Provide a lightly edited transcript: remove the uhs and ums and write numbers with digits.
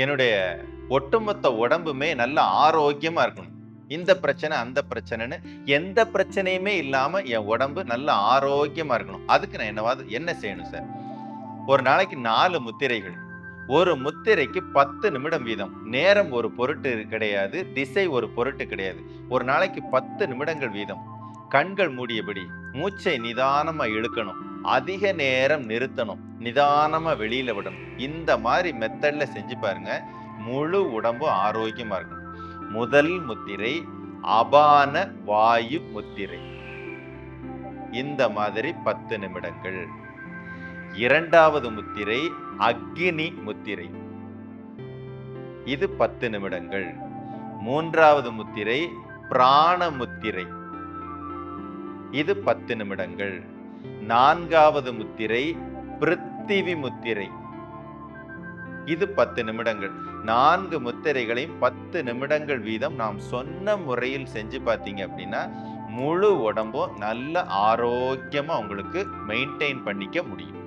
என்னுடைய ஒட்டுமொத்த உடம்புமே நல்ல ஆரோக்கியமா இருக்கணும். இந்த பிரச்சனை, அந்த பிரச்சனைன்னு எந்த பிரச்சனையுமே இல்லாம என் உடம்பு நல்ல ஆரோக்கியமா இருக்கணும். அதுக்கு நான் என்ன செய்யணும் சார்? ஒரு நாளைக்கு 4 முத்திரைகள். ஒரு முத்திரைக்கு 10 நிமிடம் வீதம். நேரம் ஒரு பொருட்டு கிடையாது. திசை ஒரு பொருட்டு கிடையாது. ஒரு நாளைக்கு 10 நிமிடங்கள் வீதம். கண்கள் மூடியபடி மூச்சை நிதானமா இழுக்கணும். அதிக நேரம் நிறுத்தணும். நிதானமா வெளியில விடணும். இந்த மாதிரி மெத்தட்ல செஞ்சு பாருங்க. முழு உடம்பும் ஆரோக்கியமா இருக்கும். முதல் முத்திரை அபான வாயு முத்திரை. இந்த மாதிரி 10 நிமிடங்கள். இரண்டாவது முத்திரை அக்னி முத்திரை. இது 10 நிமிடங்கள். மூன்றாவது முத்திரை பிராண முத்திரை. இது 10 நிமிடங்கள். நான்காவது முத்திரை பிருத்திவி முத்திரை. இது 10 நிமிடங்கள். 4 முத்திரைகளையும் 10 நிமிடங்கள் வீதம் நாம் சொன்ன முறையில் செஞ்சு பார்த்தீங்க அப்படின்னா முழு உடம்பும் நல்ல ஆரோக்கியமா உங்களுக்கு மெயின்டைன் பண்ணிக்க முடியும்.